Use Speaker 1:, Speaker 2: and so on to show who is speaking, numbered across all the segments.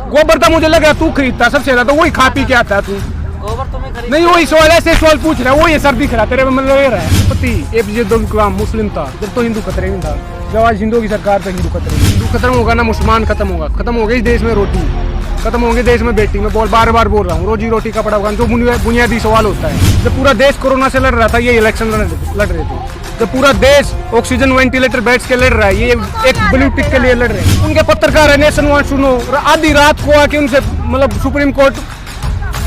Speaker 1: गोबर तो मुझे लग रहा तू खरीदता सबसे ज्यादा, तो वही खा पी के आता है तू।
Speaker 2: गोबर तुम्हें खरीद
Speaker 1: नहीं वही सवाल ऐसे सवाल पूछ रहा है, वो ये सर दिख रहा तेरे में मतलब ये रहा है। पति APJ अब्दुल कलाम मुस्लिम था जब तो हिंदू खतरे में था, जब आज हिंदुओं की सरकार तो हिंदू खतरे में। हिंदू खत्म होगा ना मुसलमान खत्म होगा, खत्म हो गई इस देश में रोटी, खत्म होंगे देश में बेटी। मैं बार बार बोल रहा हूँ, रोजी रोटी कपड़ा मकान जो बुनियादी सवाल होता है। जब पूरा देश कोरोना से लड़ रहा था ये इलेक्शन लड़ रहे थे, जब पूरा देश ऑक्सीजन वेंटिलेटर बेड्स के लड़ रहा है, ये एक ब्लू टिक के लिए लड़ रहे हैं। उनके पत्रकार है नेशन वाच सुनो, आधी रात को आके उनसे मतलब सुप्रीम कोर्ट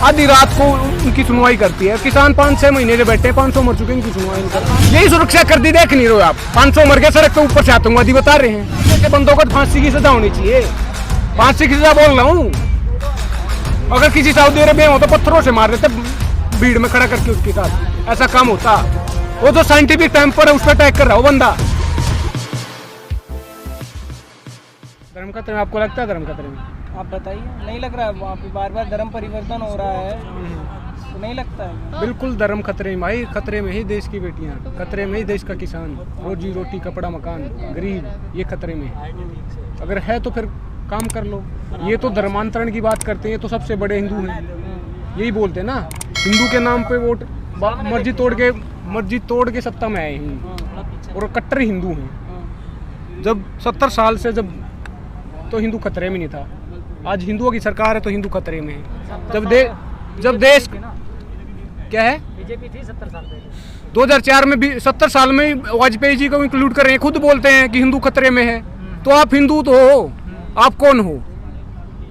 Speaker 1: आधी रात को उनकी सुनवाई करती है। किसान 5-6 महीने से बैठे, 500 मर चुके, इनकी सुनवाई नहीं करती। यही सुरक्षा कर दी, देख नहीं रहे हो आप। 500 मर के सड़क पे ऊपर से आतंकवादी बता रहे हैं। ऐसे बंदों को फांसी की सजा होनी चाहिए, फांसी की सजा बोल रहा हूँ। अगर किसी सऊदी अरब में हो तो पत्थरों से मार देते भीड़ में खड़ा करके, उसके साथ ऐसा काम होता। वो जो साइंटिफिक टाइम पर है उस पर अटैक कर रहा हो बंदा। धर्म खतरे में आपको लगता है? धर्म खतरे में
Speaker 2: आप बताइए, नहीं लग रहा है? वहाँ पे बार बार धर्म परिवर्तन हो रहा है तो नहीं लगता है?
Speaker 1: बिल्कुल धर्म खतरे में भाई, खतरे में ही देश की बेटियां, खतरे में ही देश का किसान, रोजी रोटी कपड़ा मकान गरीब, ये खतरे में। अगर है तो फिर काम कर लो। ये तो धर्मांतरण की बात करते हैं, ये तो सबसे बड़े हिंदू हैं, यही बोलते हैं ना, हिंदू के नाम पे वोट मर्जी तोड़ के सत्ता में आए हैं और कट्टर हिंदू हैं। जब 70 साल से जब तो हिंदू खतरे में नहीं था, आज हिंदुओं की सरकार है तो हिंदू खतरे में है। जब देश क्या है,
Speaker 2: बीजेपी थी 70 साल पहले,
Speaker 1: 2004 में भी 70 साल में वाजपेयी जी को इंक्लूड कर रहे हैं, खुद बोलते हैं कि हिंदू खतरे में है। तो आप हिंदू तो हो, आप कौन हो?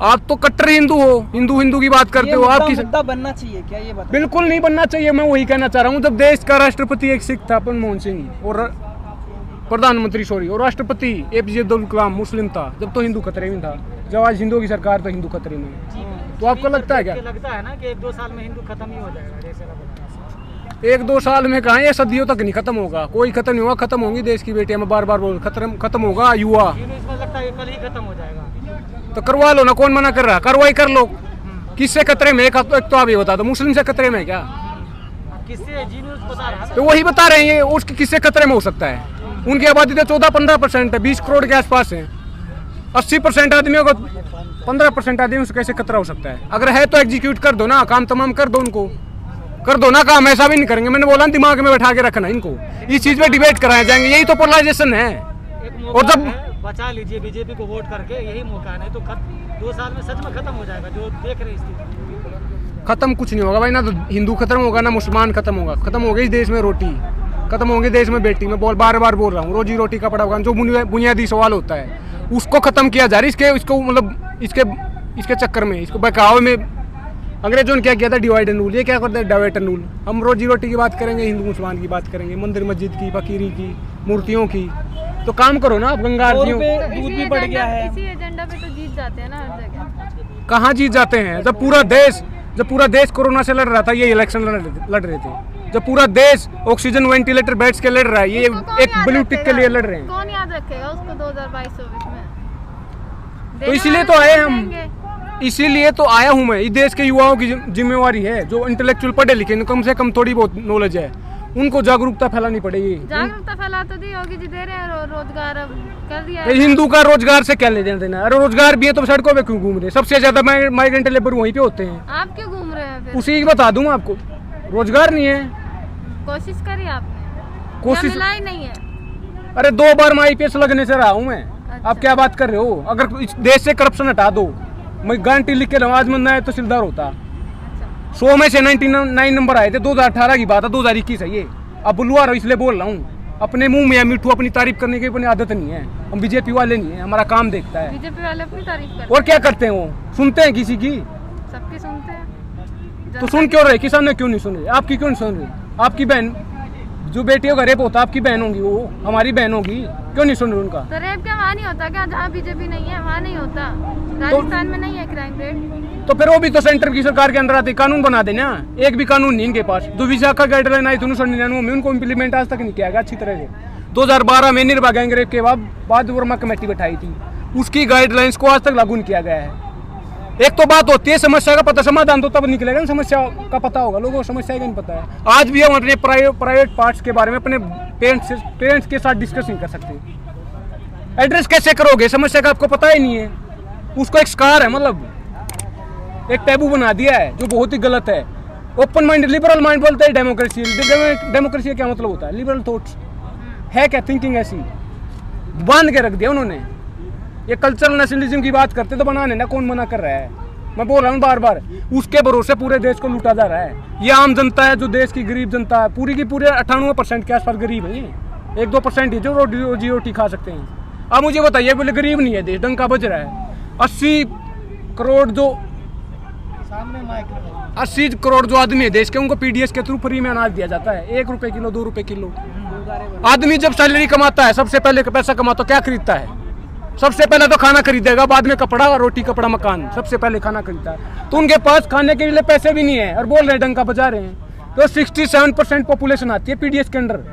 Speaker 1: आप तो कट्टर हिंदू हो, हिंदू की बात करते हो। आपकी
Speaker 2: मुद्दा बनना चाहिए क्या ये बात?
Speaker 1: बिल्कुल नहीं बनना चाहिए, मैं वही कहना चाह रहा हूँ। जब देश का राष्ट्रपति एक सिख था मनमोहन सिंह, और प्रधानमंत्री और राष्ट्रपति APJ अब्दुल कलाम मुस्लिम था जब तो हिंदू खतरे में था, जब आज हिंदुओं की सरकार तो हिंदू खतरे में है। तो आपको लगता है क्या?
Speaker 2: लगता है ना कि 1-2 साल में हिंदू खत्म ही हो जाएगा?
Speaker 1: 1-2 साल में कहाँ, ये सदियों तक नहीं खत्म होगा, कोई खत्म नहीं होगा। खत्म होंगी देश की बेटियां, मैं बार बोल, खत्म होगा युवा।
Speaker 2: लगता है कल ही खत्म हो जाएगा।
Speaker 1: तो करवा लो ना, कौन मना कर रहा? कार्रवाई कर लो। किससे खतरे में? एक तो आप ये बता दो, मुस्लिम से खतरे में क्या?
Speaker 2: किससे? जी न्यूज़ बता रहा है
Speaker 1: तो वही बता रहे हैं, उसके किससे खतरे में हो सकता है? उनकी आबादी तो 14-15% है, 20 करोड़ के आसपास है। 80% आदमियों को 15% आदमियों से कैसे खतरा हो सकता है? अगर है तो एग्जीक्यूट कर दो ना, काम तमाम कर दो, उनको कर दो ना काम। ऐसा भी नहीं करेंगे, मैंने बोला दिमाग में बैठा के रखना इनको, इस चीज पे डिबेट कराए जाएंगे, यही तो पोलराइजेशन है।
Speaker 2: और जब बचा लीजिए बीजेपी को वोट करके, यही मौका है, नहीं तो 2 साल में सच में खत्म हो जाएगा जो देख रहे हैं।
Speaker 1: खत्म कुछ नहीं होगा भाई, ना तो हिंदू खत्म होगा ना मुसलमान खत्म होगा, खत्म हो गई इस देश में रोटी, खत्म होंगे देश में बेटी। मैं बार बोल रहा हूँ, रोजी रोटी कपड़ा मकान जो बुनियादी सवाल होता है उसको खत्म किया जा रहा है। इसको मतलब इसके चक्कर में, इसको बहकावे में अंग्रेजों ने क्या किया था, डिवाइड एंड रूल। ये क्या करते हैं, डिवाइड एंड रूल। हम रोजी रोटी की बात करेंगे, हिंदू मुसलमान की बात करेंगे, मंदिर मस्जिद की, फकीरी की, मूर्तियों की। तो काम करो ना आप, गंगा आरतियों।
Speaker 2: दूध भी बढ़ गया है,
Speaker 3: इसी एजेंडा पे तो जीत जाते हैं ना हर जगह।
Speaker 1: कहाँ जीत जाते हैं? जब पूरा देश कोरोना से लड़ रहा था, ये इलेक्शन लड़ रहे थे। जब पूरा देश ऑक्सीजन वेंटिलेटर बेड्स के लड़ रहा है, ये एक ब्लू टिक के लिए लड़ रहे हैं।
Speaker 3: कौन याद रखेगा उसको 2022-24 में?
Speaker 1: तो इसीलिए तो आए हम, इसीलिए तो आया हूँ मैं। इस देश के युवाओं की जिम्मेवारी है, जो इंटेलेक्चुअल पढ़े लिखे, कम से कम थोड़ी बहुत नॉलेज है, उनको जागरूकता फैलानी पड़ेगी।
Speaker 3: जागरूकता फैला तो दी होगी जी, दे रहे हैं रोजगार, अब कर दिया।
Speaker 1: हिंदू का रोजगार से क्या लेना देना? अरे रोजगार भी है तो सड़कों पे क्यों घूम रहे? सबसे ज्यादा माइग्रेंट लेबर वहीं पे होते हैं।
Speaker 3: आप क्यों घूम रहे हैं फिर?
Speaker 1: उसी की बता दूं आपको, रोजगार नहीं है।
Speaker 3: कोशिश करी आपने?
Speaker 1: कोशिश
Speaker 3: मिला ही नहीं है।
Speaker 1: अरे 2 बार मैं IPS लगने से रहा हूँ मैं।
Speaker 3: अच्छा।
Speaker 1: आप क्या बात कर रहे हो? अगर इस देश से करप्शन हटा दो, मैं गारंटी लिख के आज में नया तहसीलदार होता। 100 में से 99 नंबर आए थे। 2018 की बात है, 2021 है ये। अब बुलवा रहा हूँ इसलिए बोल रहा हूँ, अपने मुंह में मिट्ठू अपनी तारीफ करने की अपनी आदत नहीं है। हम बीजेपी वाले नहीं है, हमारा काम देखता है।
Speaker 3: बीजेपी वाले अपनी तारीफ करते हैं।
Speaker 1: और क्या करते हैं वो? सुनते हैं किसी की?
Speaker 3: सबकी सुनते हैं।
Speaker 1: तो सुन क्यों रहे? किसान ने क्यों नहीं सुन रहे? आपकी क्यों नहीं सुन रही? आपकी बहन जो बेटियों का रेप होता, आपकी बहन होगी, वो हमारी बहन होगी, क्यों नहीं सुन रहे उनका?
Speaker 3: तो रेप क्या वहाँ नहीं होता क्या? जहाँ बीजेपी नहीं है वहाँ नहीं होता? राजस्थान में नहीं है क्राइम रेट?
Speaker 1: तो फिर वो भी तो सेंटर की सरकार के अंदर आते, कानून बना देना। एक भी कानून नहीं इनके पास। जो विशाखा गाइडलाइन आई 1999 में, उनको इम्प्लीमेंट आज तक नहीं किया गया अच्छी तरह से। 2012 में निर्भया गैंग रेप के बाद वर्मा कमेटी बैठाई थी, उसकी गाइडलाइंस को आज तक लागू नहीं किया गया है। एक तो बात होती है समस्या का पता, समाधान तो तब निकलेगा ना, समस्या का पता होगा। लोगों को समस्या का नहीं पता है। आज भी हम अपने प्राइवेट पार्ट्स के बारे में अपने पेरेंट्स के साथ डिस्कस नहीं कर सकते। एड्रेस कैसे करोगे? समस्या का आपको पता ही नहीं है। उसको एक स्कार है, मतलब एक टैबू बना दिया है जो बहुत ही गलत है। ओपन माइंड लिबरल माइंड बोलते हैं डेमोक्रेसी। डेमोक्रेसी का क्या मतलब होता है? लिबरल थॉट्स है क्या? थिंकिंग ऐसी बांध के रख दिया उन्होंने। ये कल्चरल नेशनलिज्म की बात करते तो बनाने ना, कौन मना कर रहा है? मैं बोल रहा हूँ बार बार, उसके भरोसे पूरे देश को लूटा जा रहा है। ये आम जनता है जो देश की गरीब जनता है, पूरी की पूरे 98% के आसपास गरीब है। ये 1-2% ही जो रोजी रोटी खा सकते हैं। अब मुझे बताइए, बोले गरीब नहीं है देश, डंका बज रहा है। 80 करोड़ जो
Speaker 2: सामने माइक लगाओ।
Speaker 1: 80 करोड़ जो आदमी है देश के, उनको पीडीएस के थ्रू फ्री में अनाज दिया जाता है। 1 रुपए किलो, 2 रुपए किलो। आदमी जब सैलरी कमाता है, सबसे पहले पैसा कमाता, क्या खरीदता है? सबसे पहले तो खाना खरीदेगा, बाद में कपड़ा, रोटी कपड़ा मकान, सबसे पहले खाना खरीदता है। तो उनके पास खाने के लिए पैसे भी नहीं है और बोल रहे हैं डंका बजा रहे हैं। तो 67% पॉपुलेशन आती है पीडीएस के अंडर।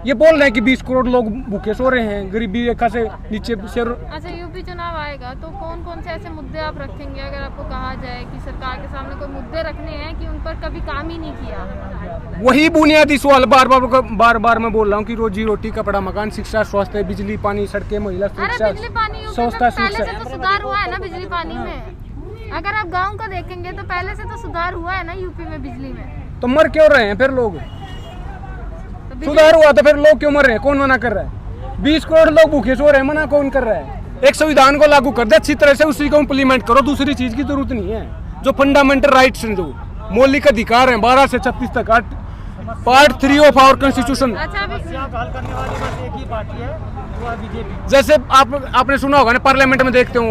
Speaker 1: ये बोल रहे हैं कि 20 करोड़ लोग भूखे सो रहे हैं, गरीबी रेखा से नीचे से।
Speaker 3: अच्छा, यूपी चुनाव आएगा तो कौन कौन से ऐसे मुद्दे आप रखेंगे? अगर आपको कहा जाए कि सरकार के सामने कोई मुद्दे रखने हैं कि उन पर कभी काम ही नहीं किया।
Speaker 1: वही बुनियादी सवाल बार बार मैं बोल रहा हूँ कि रोजी रोटी, कपड़ा मकान, शिक्षा, स्वास्थ्य, बिजली, पानी, सड़कें, महिला सुरक्षा,
Speaker 3: बिजली पानी यूपी में पहले से तो सुधार हुआ है ना बिजली पानी में। अगर आप गाँव का देखेंगे तो पहले से तो सुधार हुआ है ना यूपी में बिजली में।
Speaker 1: तो मर क्यों रहे हैं फिर लोग? सुधार हुआ तो फिर लोग क्यों मर रहे हैं? कौन मना कर रहा है? 20 करोड़ लोग भूखे सो रहे हैं, मना कौन कर रहा है? एक संविधान को लागू कर दे अच्छी तरह से, उसी को इम्प्लीमेंट करो। दूसरी चीज की जरूरत नहीं है। जो फंडामेंटल राइट्स हैं, जो मौलिक अधिकार हैं 12 से 36 तक, पार्ट 3 ऑफ आवर कॉन्स्टिट्यूशन।
Speaker 2: समस्या को हल करने वाली बस एक ही पार्टी है, वो है बीजेपी।
Speaker 1: जैसे आपने सुना होगा ना, पार्लियामेंट में देखते हो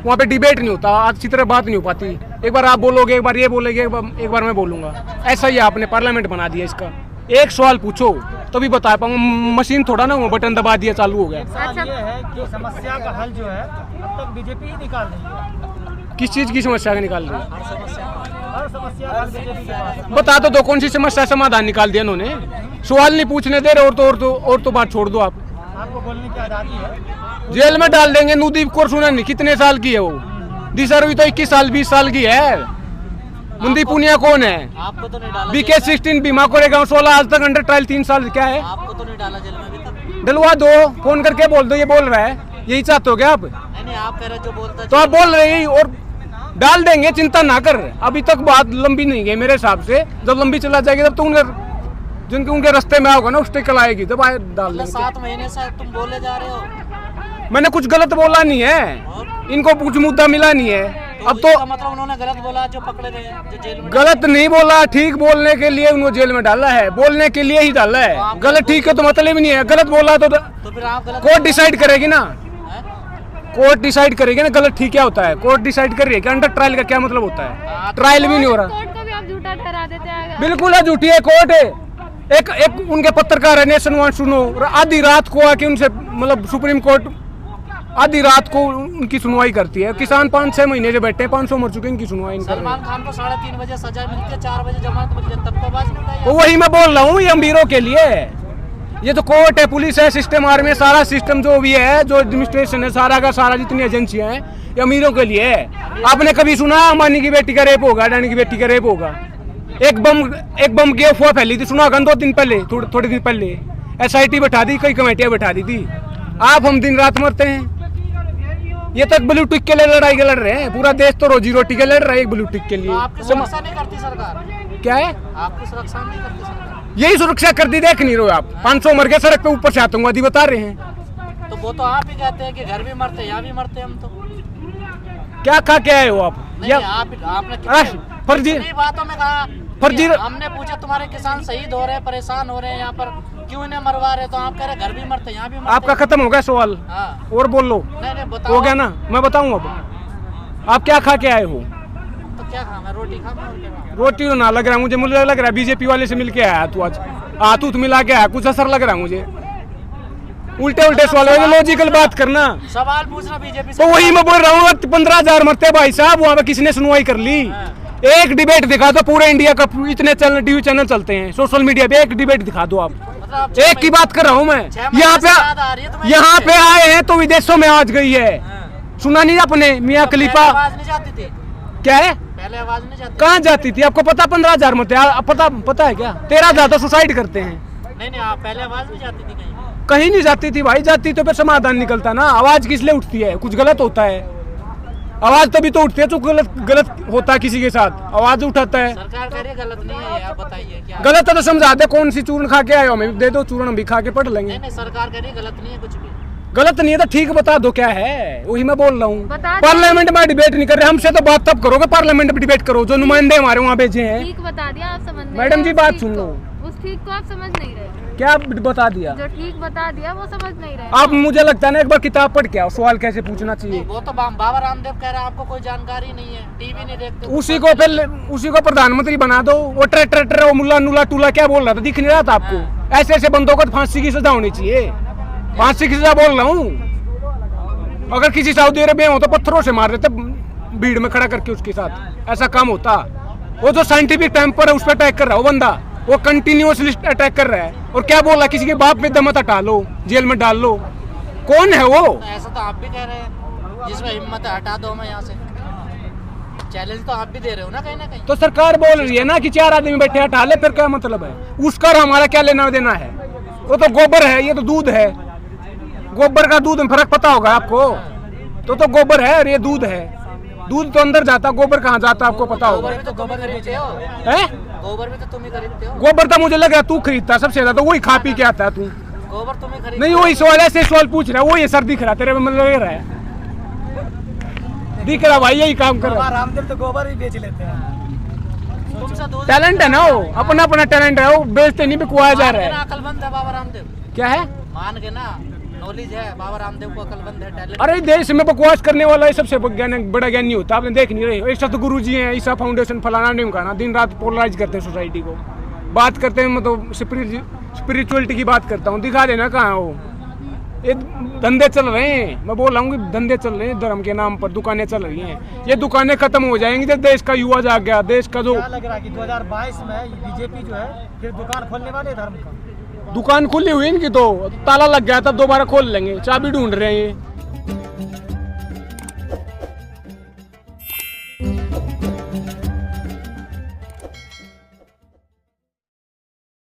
Speaker 1: वहाँ पे डिबेट नहीं होता, अच्छी तरह बात नहीं हो पाती। एक बार आप बोलोगे, एक बार ये बोलेंगे, एक बार मैं बोलूंगा। ऐसा ही आपने पार्लियामेंट बना दिया इसका। एक सवाल पूछो तभी बता पाऊंगा। मशीन थोड़ा ना, वो बटन दबा दिया चालू हो गया।
Speaker 2: सवाल ये है कि समस्या का हल जो है अब तक बीजेपी ही निकाल रही है।
Speaker 1: किस चीज की समस्या का निकाल रही है?
Speaker 2: हर समस्या का हल बीजेपी के पास है।
Speaker 1: बता तो दो कौन सी समस्या समाधान निकाल दिया इन्होंने। सवाल नहीं पूछने दे रहे, और तो बात छोड़ दो।
Speaker 2: आपको बोलने की आज़ादी है।
Speaker 1: जेल में डाल देंगे। नुदीप कौर सुना नहीं कितने साल की है वो? दिशा तो 21 साल 20 साल की है। मुंदी पुनिया कौन है?
Speaker 2: आपको तो नहीं डाला।
Speaker 1: बीके 16 बीमा कोरेगांव 16 आज तक अंडर ट्रायल 3 साल। क्या है?
Speaker 2: आपको तो नहीं डाला जेल में अभी तक।
Speaker 1: डलवा दो, फोन करके बोल दो ये बोल रहा है। यही चाहते हो क्या आप?
Speaker 2: नहीं, आप कह रहे जो बोलता
Speaker 1: तो आप बोल रहे हैं और डाल देंगे, चिंता ना कर। अभी तक बात लंबी नहीं गई मेरे हिसाब से। जब लंबी चला जाएगी तब तो उनके रास्ते में आओगे ना, उस टिकल आएगी तब आए डाल देंगे।
Speaker 2: 7 महीने से तुम बोले जा रहे हो।
Speaker 1: मैंने कुछ गलत बोला नहीं है, इनको कुछ मुद्दा मिला नहीं है। अब तो
Speaker 2: मतलब उन्होंने गलत बोला जो पकड़े गए, जो जेल में।
Speaker 1: गलत नहीं बोला, ठीक बोलने के लिए उनको जेल में डाला है, बोलने के लिए ही डाला है। गलत ठीक है तो मतलब ही नहीं है। गलत बोला तो
Speaker 2: फिर आप गलत
Speaker 1: कोर्ट डिसाइड करेगी ना। कोर्ट डिसाइड करेगी ना गलत ठीक क्या होता है। कोर्ट डिसाइड कर रही है कि अंडर ट्रायल का क्या मतलब होता है। ट्रायल भी नहीं हो रहा।
Speaker 3: कोर्ट को भी आप झूठा ठहरा देते हैं।
Speaker 1: बिल्कुल है, झूठी है कोर्ट है। एक उनके पत्रकार है नेशन वांट सुनो, आधी रात को आके उनसे मतलब सुप्रीम कोर्ट आधी रात को उनकी सुनवाई करती है। किसान 5-6 महीने से बैठे हैं, 500 मर चुके हैं, इनकी सुनवाई नहीं कर रहे।
Speaker 2: सलमान खान को 3:30 बजे सजा मिलती है, 4 बजे जमानत मिलती है, तब तो आवाज नहीं उठाई।
Speaker 1: तो वही मैं बोल रहा हूँ, ये अमीरों के लिए है। ये तो कोर्ट है, पुलिस है, सिस्टम आर्मी, सारा सिस्टम जो भी है, जो एडमिनिस्ट्रेशन है, सारा का सारा जितनी एजेंसियां हैं, ये अमीरों के लिए है। आपने कभी सुना अंबानी की बेटी का रेप होगा, अडानी की बेटी का रेप होगा? एक बम की अफवाह फैली थी, सुना होगा 2 दिन पहले, थोड़े दिन पहले। SIT बैठा दी, कई कमेटियां बैठा दी थी। आप हम दिन रात मरते हैं। ये तक ब्लू टिक के लिए लड़ाई लड़ रहे हैं। पूरा देश तो रोजी रोटी के लड़ रहा है, एक ब्लू टिक के लिए।
Speaker 2: आपकी सुरक्षा नहीं करती सरकार।
Speaker 1: क्या है?
Speaker 2: आपकी सुरक्षा नहीं करती सरकार।
Speaker 1: यही सुरक्षा कर दी, देख नहीं रहे हो आप? 500 मर गए सड़क पे, ऊपर से आतंकवादी बता रहे हैं।
Speaker 2: तो वो तो आप ही कहते हैं कि घर भी मरते, यहाँ भी मरते हम। तो
Speaker 1: क्या खा के आए हो आप?
Speaker 2: नहीं, आपने
Speaker 1: फर्जी
Speaker 2: बातों में कहा।
Speaker 1: फर्जी
Speaker 2: हमने पूछा तुम्हारे किसान शहीद हो रहे हैं, परेशान हो रहे हैं यहाँ पर, क्यों इन्हें मरवा रहे? तो आप कह रहे घर भी मरते, यहाँ भी मरते।
Speaker 1: आपका खत्म हो गया सवाल?
Speaker 2: हाँ।
Speaker 1: और बोल लो।
Speaker 2: नहीं बताओ।
Speaker 1: हो गया ना, मैं बताऊं अब। आप क्या खा के आए हो?
Speaker 2: तो क्या खाना? रोटी खाना।
Speaker 1: रोटी तो ना लग रहा मुझे लग रहा है बीजेपी वाले से मिल के आया तू आज। तू मिला के आया, कुछ असर लग रहा है मुझे। उल्टे सवाल है, लॉजिकल बात करना।
Speaker 2: सवाल पूछना बीजेपी से।
Speaker 1: तो वही मैं बोल रहा हूँ, 15,000 मरते भाई साहब, वहाँ पे किसने सुनवाई कर ली? एक डिबेट दिखा दो, पूरे इंडिया का इतने टीवी चैनल चलते हैं, सोशल मीडिया पे एक डिबेट दिखा दो आप।
Speaker 2: मतलब
Speaker 1: एक की बात कर रहा हूँ मैं। यहाँ पे आए हैं तो विदेशों में आज गई है। सुना नहीं आपने मियाँ खलीफा?
Speaker 2: आवाज नहीं जाती थी।
Speaker 1: क्या है?
Speaker 2: पहले आवाज नहीं जाती।
Speaker 1: कहाँ जाती थी? आपको पता 15,000 मरते? पता है क्या? 13,000 तो सुसाइड करते हैं।
Speaker 2: नहीं, आप पहले आवाज नहीं जाती थी
Speaker 1: कहीं नहीं जाती थी भाई। जाती तो फिर समाधान निकलता ना। आवाज किस लिए उठती है? कुछ गलत होता है। आवाज तभी तो उठती है जो गलत गलत होता है किसी के साथ, आवाज उठाता है।
Speaker 2: सरकार कह रही है गलत नहीं है, आप बताइए क्या
Speaker 1: गलत है तो समझा दे, कौन सी चूर्ण खा के आए हो, हमें दे दो चूर्ण, हम भी खा के पढ़ लेंगे।
Speaker 2: नहीं सरकार कह रही है गलत नहीं है कुछ भी।
Speaker 1: गलत नहीं है तो ठीक बता दो क्या है, वही मैं बोल रहा हूँ।
Speaker 3: बता दो।
Speaker 1: पार्लियामेंट में डिबेट नहीं कर रहे, हमसे तो बात तब करोगे पार्लियामेंट में डिबेट करो, जो नुमाइंदे हमारे वहाँ भेजे हैं।
Speaker 3: ठीक बता दिया, आप समझ नहीं
Speaker 1: मैडम
Speaker 3: रहे
Speaker 1: जी
Speaker 3: उस
Speaker 1: बात
Speaker 3: ठीक
Speaker 1: सुन
Speaker 3: को।
Speaker 1: लो।
Speaker 3: उस ठीक को आप समझ नहीं रहे,
Speaker 1: क्या बता दिया?
Speaker 3: जो ठीक बता दिया वो समझ नहीं रहे
Speaker 1: आप, मुझे लगता है ना एक बार किताब पढ़ के आओ, सवाल कैसे पूछना चाहिए।
Speaker 2: वो तो बाबा रामदेव कह रहा है आपको कोई जानकारी नहीं है, टीवी नहीं देखते।
Speaker 1: उसी को फिर उसी को प्रधानमंत्री बना दो। वो ट्रैक्टर वो मुल्ला नुला टूला क्या बोल रहा था, दिख नहीं रहा था आपको? ऐसे ऐसे बंदों को फांसी की सजा होनी चाहिए, फांसी की सजा बोल रहा हूँ। अगर किसी सऊदी अरेबिया हो तो पत्थरों से मार देते भीड़ में खड़ा करके, उसके साथ ऐसा काम होता। वो जो साइंटिफिक टाइम पर है उस पर अटैक कर रहा है वो बंदा, वो कंटिन्यूअसली अटैक कर रहा है और क्या बोल रहा है, किसी के बाप में दमत हटा लो, जेल में डाल लो। कौन है वो?
Speaker 2: ऐसा तो आप भी कह रहे हैं, जिसमें हिम्मत है हटा दो, मैं यहाँ से चैलेंज तो आप भी दे रहे हो ना कहीं ना कहीं।
Speaker 1: तो सरकार बोल रही है ना कि 4 आदमी बैठे हटा ले, फिर क्या मतलब है उसका? हमारा क्या लेना देना है? वो तो गोबर है, ये तो दूध है। गोबर का दूध में फर्क पता होगा आपको? तो गोबर है और ये दूध है। दूध तो अंदर जाता, गोबर कहाँ जाता आपको पता होगा?
Speaker 2: गोबर भी तो तुम ही खरीदते हो,
Speaker 1: है?
Speaker 2: गोबर भी तो तुम ही खरीदते हो।
Speaker 1: गोबर तो मुझे लग रहा है तू खरीदता सबसे ज्यादा, तो वही खा पी के आता है तू।
Speaker 2: गोबर तुम ही खरीदते
Speaker 1: नहीं वही सवाल, ऐसे सवाल पूछ रहा है, वो ये सर दिख रहा तेरे में, मतलब लग रहा है दिख रहा भाई, यही काम कर रहा है।
Speaker 2: रामदेव तो गोबर भी बेच लेते हैं। तुमसे दूध
Speaker 1: टैलेंट है ना वो, अपना अपना टैलेंट है, वो बेचते नहीं बिकवाया जा रहा है।
Speaker 2: अकलमंद है बाबा रामदेव,
Speaker 1: क्या है?
Speaker 2: मान के ना, नॉलेज है बाबा रामदेव को, अकलमंद है, टैलेंट।
Speaker 1: अरे देश में बकवास करने वाला ये सबसे बड़ा ज्ञानी होता, आपने देख नहीं रहे? एक सतगुरु जी हैं, ईसा फाउंडेशन फलाना नहीं कहना, दिन रात पोलराइज करते हैं सोसाइटी को, बात करते हैं, मतलब स्पिरिचुअलिटी की बात करता हूँ, दिखा देना कहाँ हो। ये धंधे चल रहे हैं, मैं बोल रहा हूँ कि धंधे चल रहे हैं, धर्म के नाम पर दुकानें चल रही हैं। ये दुकानें खत्म हो जाएंगी जब देश का युवा जाग गया। देश का जो
Speaker 2: क्या लग रहा है कि 2022 में बीजेपी जो है फिर दुकान खोलने वाले धर्म का?
Speaker 1: दुकान खुली हुई इनकी तो ताला लग गया, तब दोबारा खोल लेंगे, चाबी ढूंढ रहे हैं ये।